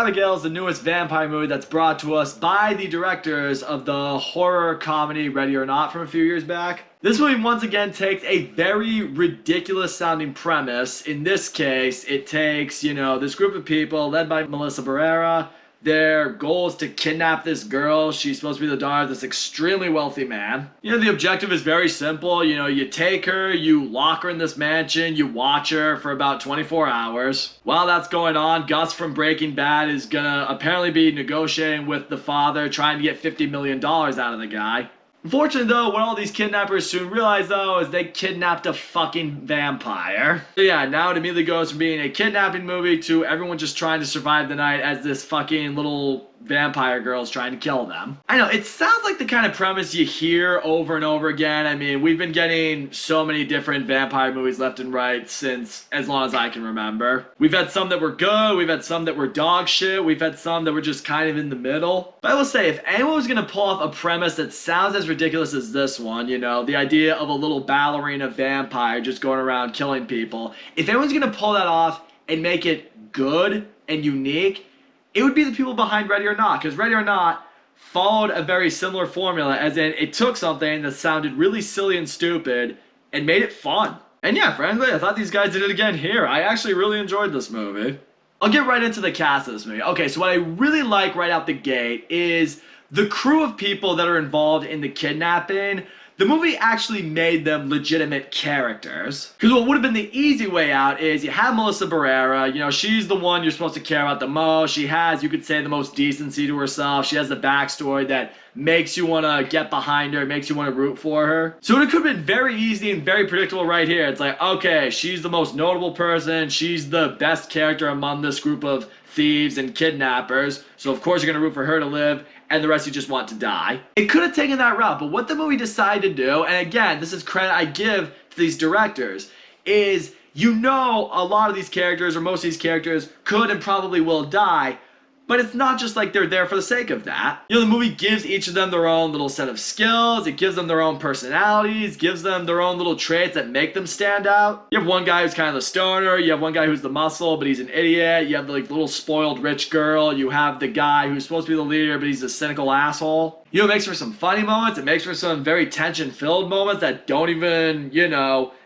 Abigail is the newest vampire movie that's brought to us by the directors of the horror comedy Ready or Not from a few years back. This movie once again takes a very ridiculous sounding premise. In this case, it takes, this group of people led by Melissa Barrera. Their goal is to kidnap this girl. She's supposed to be the daughter of this extremely wealthy man. The objective is very simple. You take her, you lock her in this mansion, you watch her for about 24 hours. While that's going on, Gus from Breaking Bad is gonna apparently be negotiating with the father, trying to get $50 million out of the guy. Unfortunately though, what all these kidnappers soon realize though is they kidnapped a fucking vampire. So yeah, now it immediately goes from being a kidnapping movie to everyone just trying to survive the night as this fucking little vampire girl is trying to kill them. I know, it sounds like the kind of premise you hear over and over again. I mean, we've been getting so many different vampire movies left and right since as long as I can remember. We've had some that were good, we've had some that were dog shit, we've had some that were just kind of in the middle. But I will say, if anyone was gonna pull off a premise that sounds as ridiculous as this one, the idea of a little ballerina vampire just going around killing people, if anyone's gonna pull that off and make it good and unique, it would be the people behind Ready or Not, because Ready or Not followed a very similar formula, as in it took something that sounded really silly and stupid and made it fun. And yeah, frankly, I thought these guys did it again here. I actually really enjoyed this movie. I'll get right into the cast of this movie. Okay, so what I really like right out the gate is the crew of people that are involved in the kidnapping. The movie actually made them legitimate characters. Because what would have been the easy way out is you have Melissa Barrera, she's the one you're supposed to care about the most. She has, you could say, the most decency to herself. She has the backstory that makes you want to get behind her, makes you want to root for her. So it could have been very easy and very predictable right here. It's like, okay, she's the most notable person. She's the best character among this group of thieves and kidnappers. So of course you're going to root for her to live, and the rest you just want to die. It could have taken that route, but what the movie decided to do, and again, this is credit I give to these directors, is a lot of these characters, or most of these characters, could and probably will die, but it's not just like they're there for the sake of that. The movie gives each of them their own little set of skills, it gives them their own personalities, gives them their own little traits that make them stand out. You have one guy who's kind of the stoner, you have one guy who's the muscle, but he's an idiot, you have the little spoiled rich girl, you have the guy who's supposed to be the leader, but he's a cynical asshole. It makes for some funny moments, it makes for some very tension-filled moments that don't even,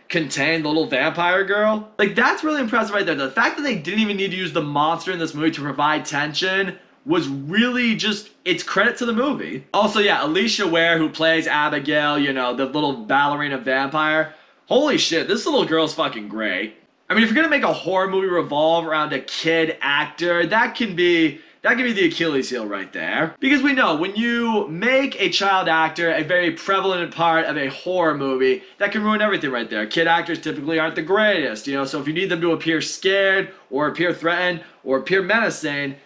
contain the little vampire girl. That's really impressive right there. The fact that they didn't even need to use the monster in this movie to provide tension was really just, it's credit to the movie. Also, yeah, Alicia Ware, who plays Abigail, the little ballerina vampire. Holy shit, this little girl's fucking great. I mean, if you're gonna make a horror movie revolve around a kid actor, that can be the Achilles heel right there. Because we know, when you make a child actor a very prevalent part of a horror movie, that can ruin everything right there. Kid actors typically aren't the greatest, so if you need them to appear scared, or appear threatened, or appear menacing,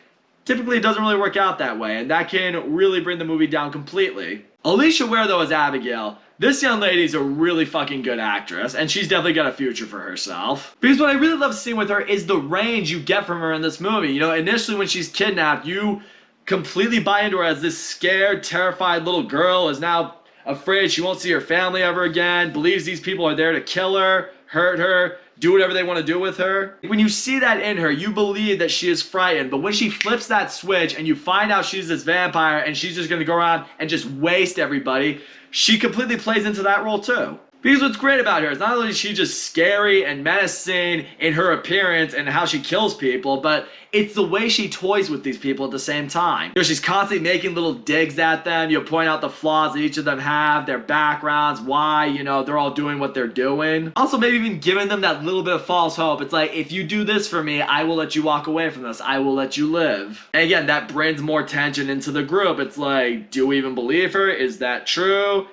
typically it doesn't really work out that way, and that can really bring the movie down completely. Alicia Ware, though, as Abigail, this young lady's a really fucking good actress, and she's definitely got a future for herself. Because what I really love seeing with her is the range you get from her in this movie. Initially when she's kidnapped, you completely buy into her as this scared, terrified little girl is now afraid she won't see her family ever again, believes these people are there to kill her, hurt her, do whatever they want to do with her. When you see that in her, you believe that she is frightened, but when she flips that switch and you find out she's this vampire and she's just gonna go around and just waste everybody, she completely plays into that role too. Because what's great about her is not only is she just scary and menacing in her appearance and how she kills people, but it's the way she toys with these people at the same time. She's constantly making little digs at them, point out the flaws that each of them have, their backgrounds, why, they're all doing what they're doing. Also, maybe even giving them that little bit of false hope. It's like, if you do this for me, I will let you walk away from this. I will let you live. And again, that brings more tension into the group. It's like, do we even believe her? Is that true?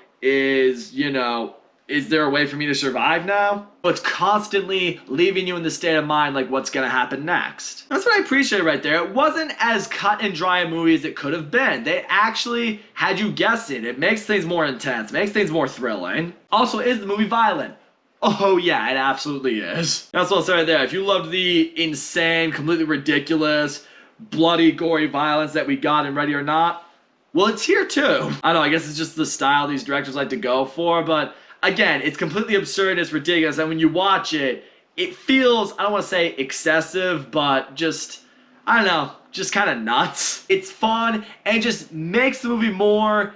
Is there a way for me to survive now? It's constantly leaving you in the state of mind like what's gonna happen next. That's what I appreciate right there. It wasn't as cut and dry a movie as it could have been. They actually had you guessing. It makes things more intense, makes things more thrilling. Also, is the movie violent? Oh yeah, it absolutely is. That's what I'll say right there. If you loved the insane, completely ridiculous, bloody, gory violence that we got in Ready or Not, well, it's here too. I don't know, I guess it's just the style these directors like to go for, but again, it's completely absurd, it's ridiculous, and when you watch it, it feels, I don't want to say excessive, but just, I don't know, just kind of nuts. It's fun and just makes the movie more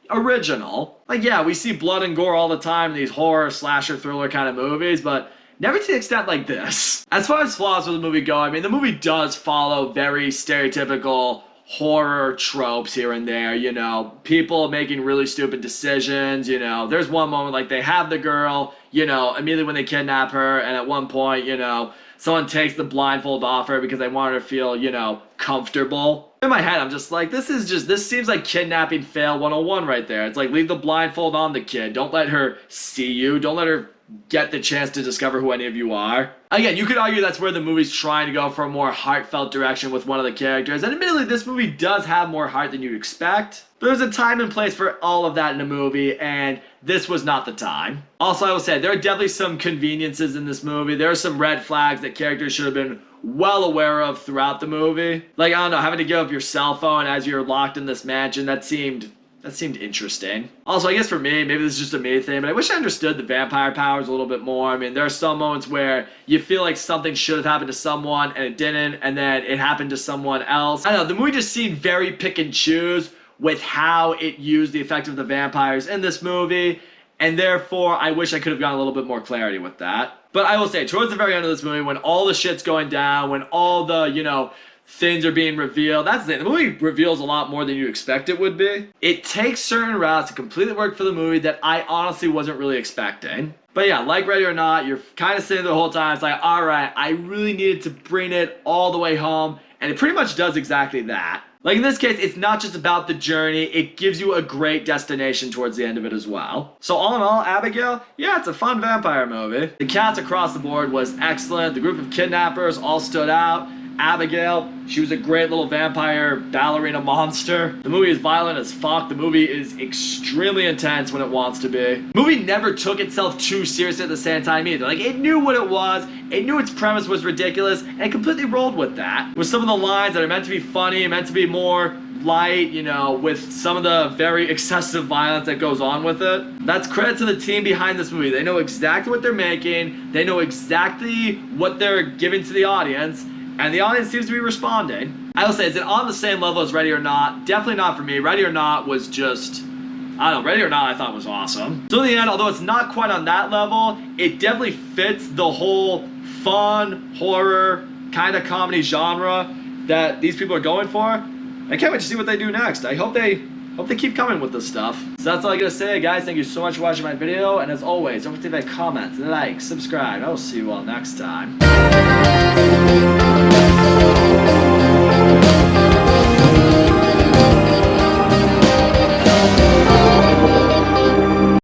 original. Like, yeah, we see blood and gore all the time in these horror, slasher, thriller kind of movies, but never to the extent like this. As far as flaws with the movie go, I mean, the movie does follow very stereotypical horror tropes here and there, you know, people making really stupid decisions, you know, there's one moment like they have the girl, you know, immediately when they kidnap her, and at one point, you know, someone takes the blindfold off her because they want her to feel, you know, comfortable. In my head, I'm just like, this seems like kidnapping fail 101 right there. It's like, leave the blindfold on the kid. Don't let her see you. Don't let her get the chance to discover who any of you are. Again, you could argue that's where the movie's trying to go for a more heartfelt direction with one of the characters, and admittedly, this movie does have more heart than you'd expect, but there's a time and place for all of that in a movie, and this was not the time. Also, I will say, there are definitely some conveniences in this movie. There are some red flags that characters should have been well aware of throughout the movie. Like, I don't know, having to give up your cell phone as you're locked in this mansion, that seemed interesting. Also, I guess for me, maybe this is just a me thing, but I wish I understood the vampire powers a little bit more. I mean, there are some moments where you feel like something should have happened to someone and it didn't, and then it happened to someone else. I don't know, the movie just seemed very pick and choose with how it used the effect of the vampires in this movie, and therefore, I wish I could have gotten a little bit more clarity with that. But I will say, towards the very end of this movie, when all the shit's going down, when all the, you know, things are being revealed, that's the thing. The movie reveals a lot more than you expect it would be. It takes certain routes to completely work for the movie that I honestly wasn't really expecting. But yeah, like Ready or Not, you're kind of sitting there the whole time. It's like, alright, I really needed to bring it all the way home. And it pretty much does exactly that. Like in this case, it's not just about the journey, it gives you a great destination towards the end of it as well. So all in all, Abigail, yeah, it's a fun vampire movie. The cast across the board was excellent. The group of kidnappers all stood out. Abigail, she was a great little vampire ballerina monster. The movie is violent as fuck. The movie is extremely intense when it wants to be. The movie never took itself too seriously at the same time either. Like, it knew what it was, it knew its premise was ridiculous, and it completely rolled with that. With some of the lines that are meant to be funny, meant to be more light, you know, with some of the very excessive violence that goes on with it. That's credit to the team behind this movie. They know exactly what they're making, they know exactly what they're giving to the audience, and the audience seems to be responding. I will say, is it on the same level as Ready or Not? Definitely not for me. Ready or Not was just, I don't know, Ready or Not I thought was awesome. So in the end, although it's not quite on that level, it definitely fits the whole fun, horror, kind of comedy genre that these people are going for. I can't wait to see what they do next. I hope they keep coming with this stuff. So that's all I gotta say, guys. Thank you so much for watching my video, and as always, don't forget to leave a comment, like, subscribe. I will see you all next time.